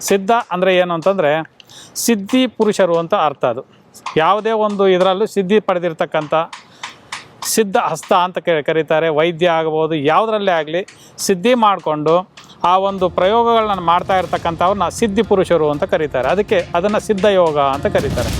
ಸಿದ್ಧ ಅಂದರೆ ಏನು ಅಂತಂದರೆ ಸಿದ್ಧಿ ಪುರುಷರು ಅಂತ ಅರ್ಥ. ಅದು ಯಾವುದೇ ಒಂದು ಇದರಲ್ಲೂ ಸಿದ್ಧಿ ಪಡೆದಿರ್ತಕ್ಕಂಥ ಸಿದ್ಧ ಹಸ್ತ ಅಂತ ಕರೀತಾರೆ. ವೈದ್ಯ ಆಗ್ಬೋದು, ಯಾವುದರಲ್ಲೇ ಆಗಲಿ ಸಿದ್ಧಿ ಮಾಡಿಕೊಂಡು ಆ ಒಂದು ಪ್ರಯೋಗಗಳನ್ನ ಮಾಡ್ತಾ ಇರ್ತಕ್ಕಂಥವ್ರನ್ನ ಸಿದ್ಧಿ ಪುರುಷರು ಅಂತ ಕರೀತಾರೆ. ಅದಕ್ಕೆ ಅದನ್ನು ಸಿದ್ಧ ಯೋಗ ಅಂತ ಕರೀತಾರೆ.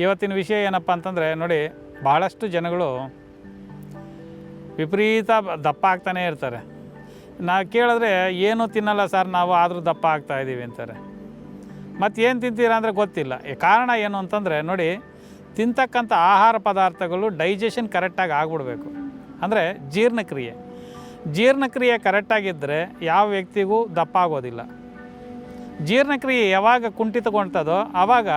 ಇವತ್ತಿನ ವಿಷಯ ಏನಪ್ಪ ಅಂತಂದರೆ ನೋಡಿ, ಭಾಳಷ್ಟು ಜನಗಳು ವಿಪರೀತ ದಪ್ಪ ಆಗ್ತಾನೇ ಇರ್ತಾರೆ. ಕೇಳಿದ್ರೆ ಏನೂ ತಿನ್ನಲ್ಲ ಸರ್ ನಾವು, ಆದರೂ ದಪ್ಪ ಆಗ್ತಾಯಿದ್ದೀವಿ ಅಂತಾರೆ. ಮತ್ತು ಏನು ತಿಂತೀರಾ ಅಂದರೆ ಗೊತ್ತಿಲ್ಲ. ಕಾರಣ ಏನು ಅಂತಂದರೆ ನೋಡಿ, ತಿಂತಕ್ಕಂಥ ಆಹಾರ ಪದಾರ್ಥಗಳು ಡೈಜೆಷನ್ ಕರೆಕ್ಟಾಗಿ ಆಗ್ಬಿಡ್ಬೇಕು. ಅಂದರೆ ಜೀರ್ಣಕ್ರಿಯೆ ಕರೆಕ್ಟಾಗಿದ್ದರೆ ಯಾವ ವ್ಯಕ್ತಿಗೂ ದಪ್ಪ ಆಗೋದಿಲ್ಲ. ಜೀರ್ಣಕ್ರಿಯೆ ಯಾವಾಗ ಕುಂಠಿತಗೊಳ್ತದೋ ಆವಾಗ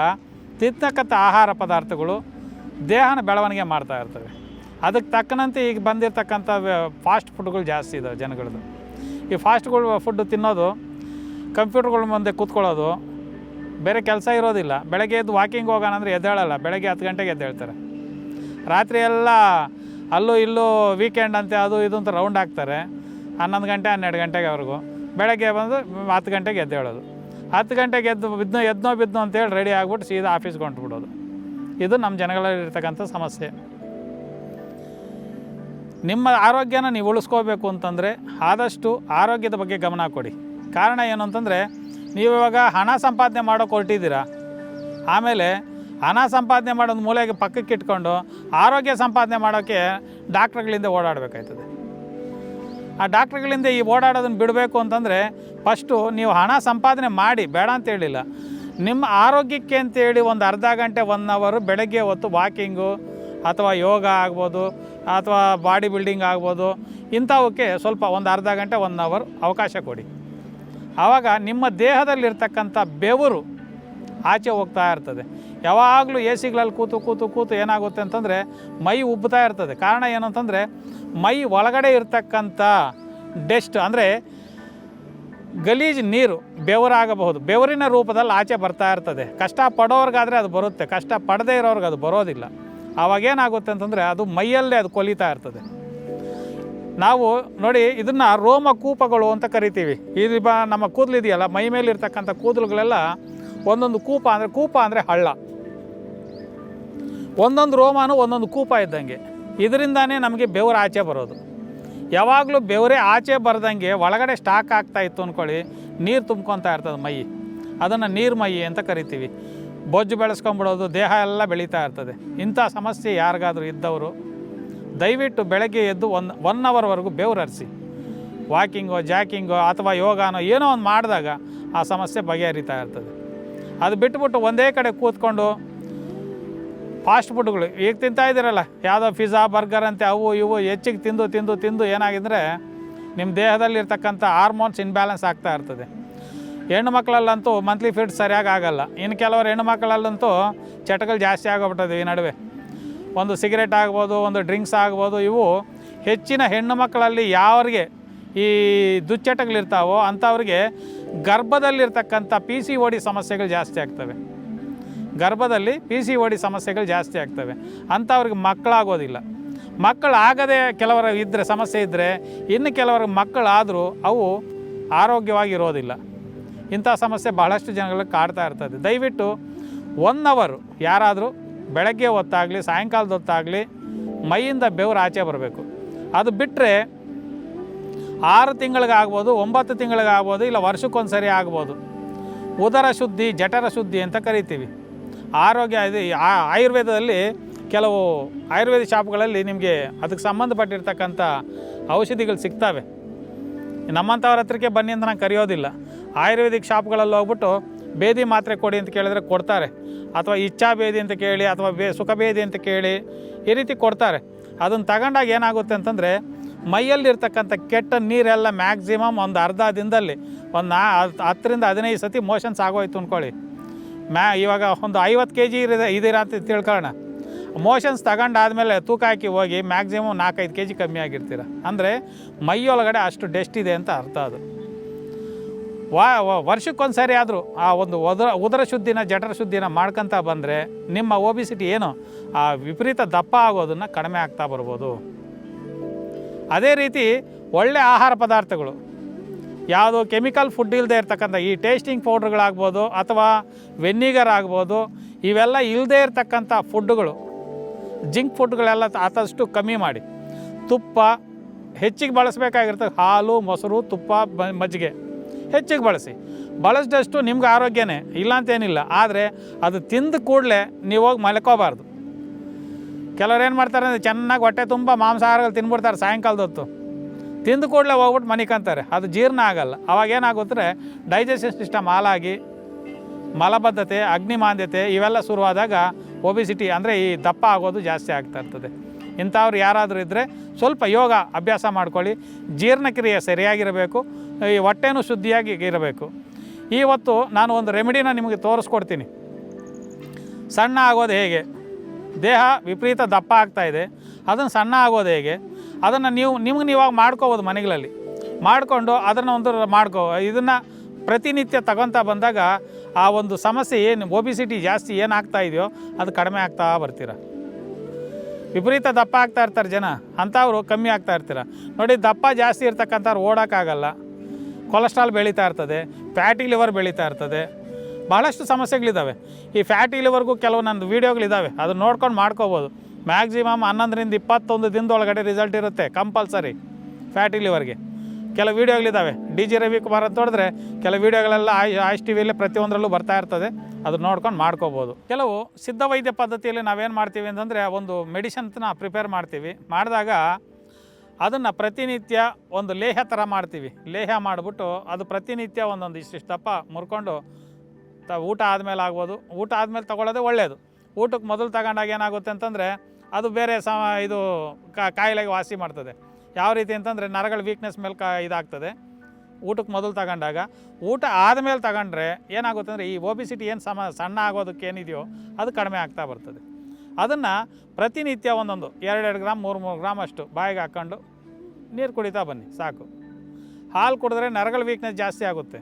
ತಿಂತಕ್ಕಂಥ ಆಹಾರ ಪದಾರ್ಥಗಳು ದೇಹನ ಬೆಳವಣಿಗೆ ಮಾಡ್ತಾ ಇರ್ತವೆ. ಅದಕ್ಕೆ ತಕ್ಕನಂತೆ ಈಗ ಬಂದಿರತಕ್ಕಂಥ ಫಾಸ್ಟ್ ಫುಡ್ಗಳು ಜಾಸ್ತಿ ಇದ್ದಾವೆ ಜನಗಳದ್ದು. ಈ ಫುಡ್ ತಿನ್ನೋದು, ಕಂಪ್ಯೂಟರ್ಗಳ ಮುಂದೆ ಕೂತ್ಕೊಳ್ಳೋದು, ಬೇರೆ ಕೆಲಸ ಇರೋದಿಲ್ಲ. ಬೆಳಗ್ಗೆ ಎದ್ದು ವಾಕಿಂಗ್ ಹೋಗೋಣ ಅಂದರೆ ಎದ್ದೇಳಲ್ಲ, ಬೆಳಗ್ಗೆ 10 ಗಂಟೆಗೆ ಎದ್ದೇಳ್ತಾರೆ. ರಾತ್ರಿ ಎಲ್ಲ ಅಲ್ಲೂ ಇಲ್ಲೂ ವೀಕೆಂಡ್ ಅಂತೆ ಅದು ಇದು ಅಂತ ರೌಂಡ್ ಹಾಕ್ತಾರೆ 11 ಗಂಟೆ 12 ಗಂಟೆಗೆವರೆಗೂ. ಬೆಳಗ್ಗೆ ಬಂದು 10 ಗಂಟೆಗೆ ಎದ್ದೇಳೋದು. 10 ಗಂಟೆಗೆ ಎದ್ದೋ ಅಂತೇಳಿ ರೆಡಿ ಆಗ್ಬಿಟ್ಟು ಸೀದಾ ಆಫೀಸ್ಗೆ ಹೊಂಟ್ಬಿಡೋದು. ಇದು ನಮ್ಮ ಜನಗಳಲ್ಲಿರ್ತಕ್ಕಂಥ ಸಮಸ್ಯೆ. ನಿಮ್ಮ ಆರೋಗ್ಯನ ನೀವು ಉಳಿಸ್ಕೋಬೇಕು ಅಂತಂದರೆ ಆದಷ್ಟು ಆರೋಗ್ಯದ ಬಗ್ಗೆ ಗಮನ ಕೊಡಿ. ಕಾರಣ ಏನು ಅಂತಂದರೆ, ನೀವು ಇವಾಗ ಹಣ ಸಂಪಾದನೆ ಮಾಡೋಕೆ ಹೊರಟಿದ್ದೀರಾ, ಆಮೇಲೆ ಹಣ ಸಂಪಾದನೆ ಮಾಡೋದು ಮೂಲೆಗೆ ಪಕ್ಕಕ್ಕೆ ಇಟ್ಕೊಂಡು ಆರೋಗ್ಯ ಸಂಪಾದನೆ ಮಾಡೋಕ್ಕೆ ಡಾಕ್ಟ್ರುಗಳಿಂದ ಓಡಾಡಬೇಕಾಯ್ತದೆ. ಆ ಡಾಕ್ಟ್ರುಗಳಿಂದ ಈ ಓಡಾಡೋದನ್ನು ಬಿಡಬೇಕು ಅಂತಂದರೆ ಫಸ್ಟು ನೀವು ಹಣ ಸಂಪಾದನೆ ಮಾಡಿ, ಬೇಡ ಅಂತ ಹೇಳಿಲ್ಲ. ನಿಮ್ಮ ಆರೋಗ್ಯಕ್ಕೆ ಅಂತೇಳಿ ಒಂದು ಅರ್ಧ ಗಂಟೆ 1 ಅವರ್ ಬೆಳಗ್ಗೆ ಹೊತ್ತು ವಾಕಿಂಗು ಅಥವಾ ಯೋಗ ಆಗ್ಬೋದು ಅಥವಾ ಬಾಡಿ ಬಿಲ್ಡಿಂಗ್ ಆಗ್ಬೋದು, ಇಂಥವಕ್ಕೆ ಸ್ವಲ್ಪ ಒಂದು ಅರ್ಧ ಗಂಟೆ 1 ಅವರ್ ಅವಕಾಶ ಕೊಡಿ. ಆವಾಗ ನಿಮ್ಮ ದೇಹದಲ್ಲಿರ್ತಕ್ಕಂಥ ಬೆವರು ಆಚೆ ಹೋಗ್ತಾ ಇರ್ತದೆ. ಯಾವಾಗಲೂ ಎ ಸಿಗಳಲ್ಲಿ ಕೂತು ಏನಾಗುತ್ತೆ ಅಂತಂದರೆ ಮೈ ಉಬ್ಬುತ್ತಾ ಇರ್ತದೆ. ಕಾರಣ ಏನು ಅಂತಂದರೆ, ಮೈ ಒಳಗಡೆ ಇರ್ತಕ್ಕಂಥ ಡೆಸ್ಟ್ ಅಂದರೆ ಗಲೀಜು ನೀರು ಬೆವರಾಗಬಹುದು, ಬೆವರಿನ ರೂಪದಲ್ಲಿ ಆಚೆ ಬರ್ತಾ ಇರ್ತದೆ. ಕಷ್ಟ ಪಡೋರ್ಗಾದರೆ ಅದು ಬರುತ್ತೆ, ಕಷ್ಟ ಪಡದೇ ಇರೋರ್ಗೆ ಅದು ಬರೋದಿಲ್ಲ. ಆವಾಗೇನಾಗುತ್ತೆ ಅಂತಂದರೆ ಅದು ಮೈಯಲ್ಲೇ ಅದು ಕೊಲಿತಾ ಇರ್ತದೆ. ನಾವು ನೋಡಿ, ಇದನ್ನು ರೋಮಕೂಪಗಳು ಅಂತ ಕರಿತೀವಿ. ಇದು ನಮ್ಮ ಕೂದಲಿದೆಯಲ್ಲ, ಮೈ ಮೇಲೆ ಇರ್ತಕ್ಕಂಥ ಕೂದಲುಗಳೆಲ್ಲ ಒಂದೊಂದು ಕೂಪ ಅಂದರೆ ಹಳ್ಳ. ಒಂದೊಂದು ರೋಮನೂ ಒಂದೊಂದು ಕೂಪ ಇದ್ದಂಗೆ. ಇದರಿಂದಾನೇ ನಮಗೆ ಬೆವರು ಆಚೆ ಬರೋದು. ಯಾವಾಗಲೂ ಬೆವರೇ ಆಚೆ ಬರ್ದಂಗೆ ಒಳಗಡೆ ಸ್ಟಾಕ್ ಆಗ್ತಾಯಿತ್ತು ಅಂದ್ಕೊಳ್ಳಿ, ನೀರು ತುಂಬ್ಕೊತಾ ಇರ್ತದೆ ಮೈ. ಅದನ್ನು ನೀರು ಮೈ ಅಂತ ಕರಿತೀವಿ. ಬೊಜ್ಜು ಬೆಳೆಸ್ಕೊಂಬಿಡೋದು, ದೇಹ ಎಲ್ಲ ಬೆಳೀತಾ ಇರ್ತದೆ. ಇಂಥ ಸಮಸ್ಯೆ ಯಾರಿಗಾದರೂ ಇದ್ದವರು ದಯವಿಟ್ಟು ಬೆಳಗ್ಗೆ ಎದ್ದು 1 ಅವರ್ವರೆಗೂ ಬೆವರು ಹರಿಸಿ, ವಾಕಿಂಗೋ ಜಾಕಿಂಗೋ ಅಥವಾ ಯೋಗಾನೋ ಏನೋ ಒಂದು ಮಾಡಿದಾಗ ಆ ಸಮಸ್ಯೆ ಬಗೆಹರಿತಾ ಇರ್ತದೆ. ಅದು ಬಿಟ್ಬಿಟ್ಟು ಒಂದೇ ಕಡೆ ಕೂತ್ಕೊಂಡು ಫಾಸ್ಟ್ ಫುಡ್ಗಳು ಈಗ ತಿಂತಾ ಇದ್ದೀರಲ್ಲ, ಯಾವುದೋ ಪಿಜ್ಜಾ ಬರ್ಗರ್ ಅಂತೆ ಅವು ಇವು ಹೆಚ್ಚಿಗೆ ತಿಂದು ಏನಾಗಿದ್ದರೆ ನಿಮ್ಮ ದೇಹದಲ್ಲಿರ್ತಕ್ಕಂಥ ಹಾರ್ಮೋನ್ಸ್ ಇನ್ಬ್ಯಾಲೆನ್ಸ್ ಆಗ್ತಾ ಇರ್ತದೆ. ಹೆಣ್ಣು ಮಕ್ಕಳಲ್ಲಂತೂ ಮಂತ್ಲಿ ಫಿಟ್ ಸರಿಯಾಗಿ ಆಗೋಲ್ಲ. ಇನ್ನು ಕೆಲವರು ಹೆಣ್ಣು ಮಕ್ಕಳಲ್ಲಂತೂ ಚಟಗಳು ಜಾಸ್ತಿ ಆಗೋಗ್ಬಿಟ್ಟದೆ. ಈ ನಡುವೆ ಒಂದು ಸಿಗರೇಟ್ ಆಗ್ಬೋದು, ಒಂದು ಡ್ರಿಂಕ್ಸ್ ಆಗ್ಬೋದು, ಇವು ಹೆಚ್ಚಿನ ಹೆಣ್ಣು ಮಕ್ಕಳಲ್ಲಿ ಯಾವ್ರಿಗೆ ಈ ದುಶ್ಚಟಗಳಿರ್ತಾವೋ ಅಂಥವ್ರಿಗೆ ಗರ್ಭದಲ್ಲಿರ್ತಕ್ಕಂಥ PCOD ಸಮಸ್ಯೆಗಳು ಜಾಸ್ತಿ ಆಗ್ತವೆ. ಗರ್ಭದಲ್ಲಿ PCOD ಸಮಸ್ಯೆಗಳು ಜಾಸ್ತಿ ಆಗ್ತವೆ. ಅಂಥವ್ರಿಗೆ ಮಕ್ಕಳಾಗೋದಿಲ್ಲ. ಮಕ್ಕಳಾಗದೆ ಕೆಲವರು ಇದ್ದರೆ ಸಮಸ್ಯೆ ಇದ್ದರೆ, ಇನ್ನು ಕೆಲವ್ರಿಗೆ ಮಕ್ಕಳಾದರೂ ಅವು ಆರೋಗ್ಯವಾಗಿರೋದಿಲ್ಲ. ಇಂಥ ಸಮಸ್ಯೆ ಭಾಳಷ್ಟು ಜನಗಳಿಗೆ ಕಾಡ್ತಾ ಇರ್ತದೆ. ದಯವಿಟ್ಟು 1 ಅವರ್ ಯಾರಾದರೂ ಬೆಳಗ್ಗೆ ಹೊತ್ತಾಗಲಿ ಸಾಯಂಕಾಲದ ಹೊತ್ತಾಗಲಿ ಮೈಯಿಂದ ಬೆವರು ಆಚೆ ಬರಬೇಕು. ಅದು ಬಿಟ್ಟರೆ 6 ತಿಂಗಳಿಗಾಗ್ಬೋದು, 9 ತಿಂಗಳಿಗಾಗ್ಬೋದು, ಇಲ್ಲ ವರ್ಷಕ್ಕೊಂದು ಸರಿ ಆಗ್ಬೋದು. ಉದರ ಶುದ್ಧಿ, ಜಠರ ಶುದ್ಧಿ ಅಂತ ಕರಿತೀವಿ. ಆರೋಗ್ಯ ಇದು ಆಯುರ್ವೇದದಲ್ಲಿ ಕೆಲವು ಆಯುರ್ವೇದ ಶಾಪ್ಗಳಲ್ಲಿ ನಿಮಗೆ ಅದಕ್ಕೆ ಸಂಬಂಧಪಟ್ಟಿರ್ತಕ್ಕಂಥ ಔಷಧಿಗಳು ಸಿಗ್ತವೆ. ನಮ್ಮಂಥವ್ರ ಹತ್ರಕ್ಕೆ ಬನ್ನಿ ಅಂತ ನಾನು ಕರೆಯೋದಿಲ್ಲ. ಆಯುರ್ವೇದಿಕ್ ಶಾಪ್ಗಳಲ್ಲಿ ಹೋಗ್ಬಿಟ್ಟು ಬೇದಿ ಮಾತ್ರೆ ಕೊಡಿ ಅಂತ ಕೇಳಿದ್ರೆ ಕೊಡ್ತಾರೆ, ಅಥವಾ ಇಚ್ಛಾ ಬೇದಿ ಅಂತ ಕೇಳಿ ಅಥವಾ ಸುಖ ಬೇದಿ ಅಂತ ಕೇಳಿ ಈ ರೀತಿ ಕೊಡ್ತಾರೆ. ಅದನ್ನು ತಗೊಂಡಾಗ ಏನಾಗುತ್ತೆ ಅಂತಂದರೆ ಮೈಯಲ್ಲಿರ್ತಕ್ಕಂಥ ಕೆಟ್ಟ ನೀರೆಲ್ಲ ಮ್ಯಾಕ್ಸಿಮಮ್ ಒಂದು ಅರ್ಧ ದಿನದಲ್ಲಿ ಒಂದು 10-15 ಸತಿ ಮೋಷನ್ಸ್ ಆಗೋಯ್ತು ಅಂದ್ಕೊಳ್ಳಿ. ಇವಾಗ ಒಂದು 50 kg ಇದೀರಾ ಅಂತ ತಿಳ್ಕೊಳ್ಳೋಣ. ಮೋಷನ್ಸ್ ತಗೊಂಡಾದಮೇಲೆ ತೂಕ ಹಾಕಿ ಹೋಗಿ ಮ್ಯಾಕ್ಸಿಮಮ್ 4-5 kg ಕಮ್ಮಿ ಆಗಿರ್ತೀರ. ಅಂದರೆ ಮೈಯೊಳಗಡೆ ಅಷ್ಟು ಡಸ್ಟ್ ಇದೆ ಅಂತ ಅರ್ಥ. ಅದು ವರ್ಷಕ್ಕೊಂದು ಸರಿ ಆದರೂ ಆ ಒಂದು ಉದರ ಶುದ್ಧಿನ ಜಠರ ಶುದ್ಧಿನ ಮಾಡ್ಕೊತ ಬಂದರೆ ನಿಮ್ಮ ಒಬಿಸಿಟಿ ಏನು ಆ ವಿಪರೀತ ದಪ್ಪ ಆಗೋದನ್ನು ಕಡಿಮೆ ಆಗ್ತಾ ಬರ್ಬೋದು. ಅದೇ ರೀತಿ ಒಳ್ಳೆ ಆಹಾರ ಪದಾರ್ಥಗಳು, ಯಾವುದು ಕೆಮಿಕಲ್ ಫುಡ್ ಇಲ್ಲದೆ ಇರ್ತಕ್ಕಂಥ ಈ ಟೇಸ್ಟಿಂಗ್ ಪೌಡ್ರ್ಗಳಾಗ್ಬೋದು ಅಥವಾ ವೆನ್ನಿಗರ್ ಆಗ್ಬೋದು, ಇವೆಲ್ಲ ಇಲ್ಲದೇ ಇರ್ತಕ್ಕಂಥ ಫುಡ್ಡುಗಳು, ಜಿಂಕ್ ಫುಡ್ಗಳೆಲ್ಲ ಆದಷ್ಟು ಕಮ್ಮಿ ಮಾಡಿ. ತುಪ್ಪ ಹೆಚ್ಚಿಗೆ ಬಳಸಬೇಕಾಗಿರ್ತದೆ. ಹಾಲು, ಮೊಸರು, ತುಪ್ಪ, ಮಜ್ಜಿಗೆ ಹೆಚ್ಚಿಗೆ ಬಳಸಿದಷ್ಟು ನಿಮ್ಗೆ ಆರೋಗ್ಯನೇ, ಇಲ್ಲ ಅಂತೇನಿಲ್ಲ. ಆದರೆ ಅದು ತಿಂದ ಕೂಡಲೇ ನೀವು ಹೋಗಿ ಮಲ್ಕೋಬಾರ್ದು. ಕೆಲವ್ರು ಏನು ಮಾಡ್ತಾರೆ ಅಂದರೆ ಚೆನ್ನಾಗಿ ಹೊಟ್ಟೆ ತುಂಬ ಮಾಂಸಾಹಾರಗಳು ತಿನ್ಬಿಡ್ತಾರೆ ಸಾಯಂಕಾಲದ ಹೊತ್ತು. ತಿಂದ ಕೂಡಲೇ ಹೋಗ್ಬಿಟ್ಟು ಮನಿಕಂತಾರೆ, ಅದು ಜೀರ್ಣ ಆಗಲ್ಲ. ಅವಾಗೇನಾಗುತ್ತೆ ಡೈಜೆಷನ್ ಸಿಸ್ಟಮ್ ಹಾಳಾಗಿ ಮಲಬದ್ಧತೆ, ಅಗ್ನಿಮಾಂದ್ಯತೆ ಇವೆಲ್ಲ ಶುರುವಾದಾಗ ಒಬಿಸಿಟಿ ಅಂದರೆ ಈ ದಪ್ಪ ಆಗೋದು ಜಾಸ್ತಿ ಆಗ್ತಾ ಇರ್ತದೆ. ಇಂಥವ್ರು ಯಾರಾದರೂ ಇದ್ದರೆ ಸ್ವಲ್ಪ ಯೋಗ ಅಭ್ಯಾಸ ಮಾಡ್ಕೊಳ್ಳಿ. ಜೀರ್ಣಕ್ರಿಯೆ ಸರಿಯಾಗಿರಬೇಕು, ಈ ಹೊಟ್ಟೆನೂ ಶುದ್ಧಿಯಾಗಿ ಇರಬೇಕು. ಇವತ್ತು ನಾನು ಒಂದು ರೆಮಿಡಿನ ನಿಮಗೆ ತೋರಿಸ್ಕೊಡ್ತೀನಿ. ಸಣ್ಣ ಆಗೋದು ಹೇಗೆ, ದೇಹ ವಿಪರೀತ ದಪ್ಪ ಆಗ್ತಾಯಿದೆ, ಅದನ್ನು ಸಣ್ಣ ಆಗೋದು ಹೇಗೆ, ಅದನ್ನು ನಿಮ್ಗೆ ನೀವಾಗ ಮಾಡ್ಕೋಬೋದು ಮನೆಗಳಲ್ಲಿ. ಮಾಡಿಕೊಂಡು ಅದನ್ನು ಒಂದು ಇದನ್ನು ಪ್ರತಿನಿತ್ಯ ತಗೊತಾ ಬಂದಾಗ ಆ ಒಂದು ಸಮಸ್ಯೆ ಏನು ಒಬಿಸಿಟಿ ಜಾಸ್ತಿ ಏನಾಗ್ತಾ ಇದೆಯೋ ಅದು ಕಡಿಮೆ ಆಗ್ತಾ ಬರ್ತೀರ. ವಿಪರೀತ ದಪ್ಪ ಆಗ್ತಾ ಇರ್ತಾರೆ ಜನ, ಅಂಥವ್ರು ಕಮ್ಮಿ ಆಗ್ತಾ ಇರ್ತೀರ. ನೋಡಿ, ದಪ್ಪ ಜಾಸ್ತಿ ಇರ್ತಕ್ಕಂಥವ್ರು ಓಡೋಕ್ಕಾಗಲ್ಲ, ಕೊಲೆಸ್ಟ್ರಾಲ್ ಬೆಳೀತಾ ಇರ್ತದೆ, ಫ್ಯಾಟಿ ಲಿವರ್ ಬೆಳೀತಾ ಇರ್ತದೆ, ಭಾಳಷ್ಟು ಸಮಸ್ಯೆಗಳಿದ್ದಾವೆ. ಈ ಫ್ಯಾಟಿ ಲಿವರ್ಗೂ ಕೆಲವು ನಂದು ವೀಡಿಯೋಗಳಿದ್ದಾವೆ, ಅದನ್ನ ನೋಡ್ಕೊಂಡು ಮಾಡ್ಕೋಬೋದು. ಮ್ಯಾಕ್ಸಿಮಮ್ 11-21 ದಿನದೊಳಗಡೆ ರಿಸಲ್ಟ್ ಇರುತ್ತೆ ಕಂಪಲ್ಸರಿ ಫ್ಯಾಟಿ ಲಿವರ್ಗೆ. ಕೆಲವು ವೀಡಿಯೋಗಳಿದ್ದಾವೆ, DG ರವಿಕುಮಾರ್ ಅಂತ ನೋಡಿದ್ರೆ ಕೆಲವು ವೀಡಿಯೋಗಳೆಲ್ಲ ಆಯ್ಸ್ ಟಿವಿಯಲ್ಲೇ ಪ್ರತಿಯೊಂದರಲ್ಲೂ ಬರ್ತಾ ಇರ್ತದೆ, ಅದನ್ನ ನೋಡ್ಕೊಂಡು ಮಾಡ್ಕೋಬೋದು. ಕೆಲವು ಸಿದ್ಧ ವೈದ್ಯ ಪದ್ಧತಿಯಲ್ಲಿ ನಾವೇನು ಮಾಡ್ತೀವಿ ಅಂತಂದರೆ ಒಂದು ಮೆಡಿಸಿನ್ನ ಪ್ರಿಪೇರ್ ಮಾಡ್ತೀವಿ. ಮಾಡಿದಾಗ ಅದನ್ನು ಪ್ರತಿನಿತ್ಯ ಒಂದು ಲೇಹ ಥರ ಮಾಡ್ತೀವಿ. ಲೇಹ ಮಾಡಿಬಿಟ್ಟು ಅದು ಪ್ರತಿನಿತ್ಯ ಒಂದೊಂದು ಇಷ್ಟಿಷ್ಟು ದಪ್ಪ ಮುರ್ಕೊಂಡು ಊಟ ಆದಮೇಲೆ ಆಗ್ಬೋದು. ಊಟ ಆದಮೇಲೆ ತೊಗೊಳ್ಳೋದೇ ಒಳ್ಳೆಯದು. ಊಟಕ್ಕೆ ಮೊದಲು ತಗೊಂಡಾಗ ಏನಾಗುತ್ತೆ ಅಂತಂದರೆ ಅದು ಬೇರೆ ಇದು ಕಾಯಿಲೆಗೆ ವಾಸಿ ಮಾಡ್ತದೆ. ಯಾವ ರೀತಿ ಅಂತಂದರೆ ನರಗಳ ವೀಕ್ನೆಸ್ ಮೇಲೆ ಇದಾಗ್ತದೆ ಊಟಕ್ಕೆ ಮೊದಲು ತಗೊಂಡಾಗ. ಊಟ ಆದಮೇಲೆ ತಗೊಂಡ್ರೆ ಏನಾಗುತ್ತೆ ಅಂದರೆ ಈ ಒಬಿಸಿಟಿ ಏನು ಸಣ್ಣ ಆಗೋದಕ್ಕೆ ಏನಿದೆಯೋ ಅದು ಕಡಿಮೆ ಆಗ್ತಾ ಬರ್ತದೆ. ಅದನ್ನು ಪ್ರತಿನಿತ್ಯ ಒಂದೊಂದು 2-2 ಗ್ರಾಮ್ 3-3 ಗ್ರಾಮ್ ಅಷ್ಟು ಬಾಯಿಗೆ ಹಾಕ್ಕೊಂಡು ನೀರು ಕುಡಿತಾ ಬನ್ನಿ, ಸಾಕು. ಹಾಲು ಕುಡಿದ್ರೆ ನರಗಳ ವೀಕ್ನೆಸ್ ಜಾಸ್ತಿ ಆಗುತ್ತೆ.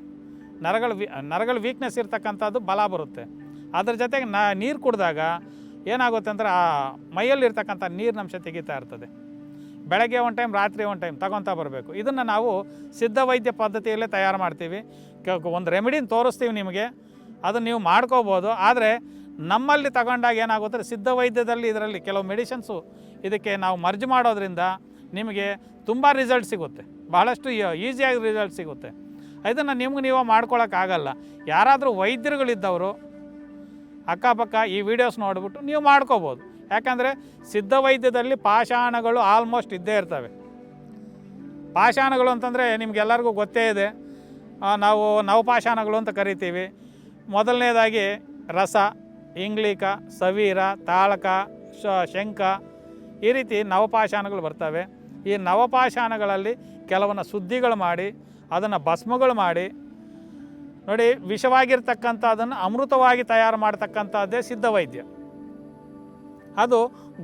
ನರಗಳ ವೀಕ್ನೆಸ್ ಇರ್ತಕ್ಕಂಥದ್ದು ಬಲ ಬರುತ್ತೆ. ಅದ್ರ ಜೊತೆಗೆ ನೀರು ಕುಡಿದಾಗ ಏನಾಗುತ್ತೆ ಅಂದರೆ ಆ ಮೈಯಲ್ಲಿರ್ತಕ್ಕಂಥ ನೀರಿನಂಶ ತೆಗಿತಾ ಇರ್ತದೆ. ಬೆಳಗ್ಗೆ ಒಂದು ಟೈಮ್, ರಾತ್ರಿ ಒಂದು ಟೈಮ್ ತಗೊತಾ ಬರಬೇಕು. ಇದನ್ನು ನಾವು ಸಿದ್ಧ ವೈದ್ಯ ಪದ್ಧತಿಯಲ್ಲೇ ತಯಾರು ಮಾಡ್ತೀವಿ. ಒಂದು ರೆಮಿಡಿನ ತೋರಿಸ್ತೀವಿ ನಿಮಗೆ, ಅದನ್ನು ನೀವು ಮಾಡ್ಕೋಬೋದು. ಆದರೆ ನಮ್ಮಲ್ಲಿ ತಗೊಂಡಾಗ ಏನಾಗುತ್ತೆ, ಸಿದ್ಧ ವೈದ್ಯದಲ್ಲಿ ಇದರಲ್ಲಿ ಕೆಲವು ಮೆಡಿಸಿನ್ಸು ಇದಕ್ಕೆ ನಾವು ಮರ್ಜ್ ಮಾಡೋದ್ರಿಂದ ನಿಮಗೆ ತುಂಬ ರಿಸಲ್ಟ್ ಸಿಗುತ್ತೆ, ಬಹಳಷ್ಟು ಈಸಿಯಾಗಿ ರಿಸಲ್ಟ್ ಸಿಗುತ್ತೆ. ಇದನ್ನು ನಿಮ್ಗೆ ನೀವು ಮಾಡ್ಕೊಳಕ್ಕಾಗಲ್ಲ. ಯಾರಾದರೂ ವೈದ್ಯರುಗಳಿದ್ದವರು ಅಕ್ಕಪಕ್ಕ ಈ ವಿಡಿಯೋಸ್ ನೋಡಿಬಿಟ್ಟು ನೀವು ಮಾಡ್ಕೋಬೋದು. ಯಾಕಂದರೆ ಸಿದ್ಧ ವೈದ್ಯದಲ್ಲಿ ಪಾಷಾಣಗಳು ಆಲ್ಮೋಸ್ಟ್ ಇದ್ದೇ ಇರ್ತವೆ. ಪಾಷಾಣಗಳು ಅಂತಂದರೆ ನಿಮಗೆಲ್ಲರಿಗೂ ಗೊತ್ತೇ ಇದೆ, ನಾವು ನವಪಾಷಾಣಗಳು ಅಂತ ಕರಿತೀವಿ. ಮೊದಲನೇದಾಗಿ ರಸ, ಇಂಗ್ಲಿಕ, ಸವೀರ, ತಾಳಕ, ಶಂಖ, ಈ ರೀತಿ ನವಪಾಷಾಣಗಳು ಬರ್ತವೆ. ಈ ನವಪಾಷಾಣಗಳಲ್ಲಿ ಕೆಲವನ್ನ ಶುದ್ಧಿಗಳು ಮಾಡಿ ಅದನ್ನು ಭಸ್ಮಗಳು ಮಾಡಿ ನೋಡಿ, ವಿಷವಾಗಿರ್ತಕ್ಕಂಥದ್ದನ್ನು ಅಮೃತವಾಗಿ ತಯಾರು ಮಾಡ್ತಕ್ಕಂಥದ್ದೇ ಸಿದ್ಧ ವೈದ್ಯ. ಅದು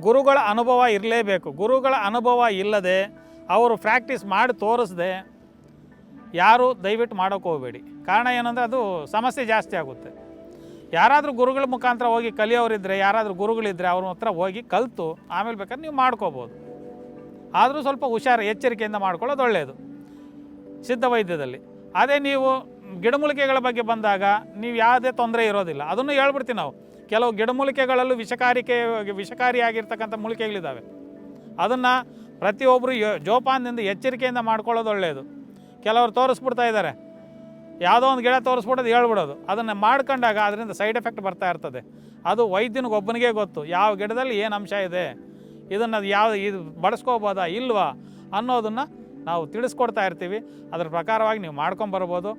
ಗುರುಗಳ ಅನುಭವ ಇರಲೇಬೇಕು. ಗುರುಗಳ ಅನುಭವ ಇಲ್ಲದೆ ಅವರು ಪ್ರಾಕ್ಟೀಸ್ ಮಾಡಿ ತೋರಿಸದೆ ಯಾರು ದಯವಿಟ್ಟು ಮಾಡೋಕ್ಕೆ ಹೋಗಬೇಡಿ. ಕಾರಣ ಏನಂದರೆ ಅದು ಸಮಸ್ಯೆ ಜಾಸ್ತಿ ಆಗುತ್ತೆ. ಯಾರಾದರೂ ಗುರುಗಳ ಮುಖಾಂತರ ಹೋಗಿ ಕಲಿಯೋರಿದ್ದರೆ, ಯಾರಾದರೂ ಗುರುಗಳಿದ್ದರೆ ಅವ್ರ ಹತ್ರ ಹೋಗಿ ಕಲಿತು ಆಮೇಲೆ ಬೇಕಾದ್ರೆ ನೀವು ಮಾಡ್ಕೋಬೋದು. ಆದರೂ ಸ್ವಲ್ಪ ಹುಷಾರು, ಎಚ್ಚರಿಕೆಯಿಂದ ಮಾಡ್ಕೊಳ್ಳೋದು ಒಳ್ಳೆಯದು ಸಿದ್ಧ ವೈದ್ಯದಲ್ಲಿ. ಅದೇ ನೀವು ಗಿಡಮೂಲಿಕೆಗಳ ಬಗ್ಗೆ ಬಂದಾಗ ನೀವು ಯಾವುದೇ ತೊಂದರೆ ಇರೋದಿಲ್ಲ. ಅದನ್ನು ಹೇಳ್ಬಿಡ್ತೀವಿ ನಾವು. ಕೆಲವು ಗಿಡಮೂಲಿಕೆಗಳಲ್ಲೂ ವಿಷಕಾರಿಯಾಗಿರ್ತಕ್ಕಂಥ ಮೂಲಿಕೆಗಳಿದ್ದಾವೆ. ಅದನ್ನು ಪ್ರತಿಯೊಬ್ಬರು ಜೋಪಾನದಿಂದ ಎಚ್ಚರಿಕೆಯಿಂದ ಮಾಡ್ಕೊಳ್ಳೋದು ಒಳ್ಳೆಯದು. ಕೆಲವರು ತೋರಿಸ್ಬಿಡ್ತಾ ಇದ್ದಾರೆ, ಯಾವುದೋ ಒಂದು ಗಿಡ ತೋರಿಸ್ಬಿಡೋದು ಹೇಳ್ಬಿಡೋದು. ಅದನ್ನು ಮಾಡ್ಕೊಂಡಾಗ ಅದರಿಂದ ಸೈಡ್ ಎಫೆಕ್ಟ್ ಬರ್ತಾ ಇರ್ತದೆ. ಅದು ವೈದ್ಯನಿಗೊಬ್ಬನಿಗೆ ಗೊತ್ತು ಯಾವ ಗಿಡದಲ್ಲಿ ಏನು ಅಂಶ ಇದೆ, ಇದನ್ನು ಇದು ಬಳಸ್ಕೋಬೋದಾ ಇಲ್ವಾ ಅನ್ನೋದನ್ನು ನಾವು ತಿಳಿಸ್ಕೊಡ್ತಾ ಇರ್ತೀವಿ. ಅದರ ಪ್ರಕಾರವಾಗಿ ನೀವು ಮಾಡ್ಕೊಂಬರ್ಬೋದು.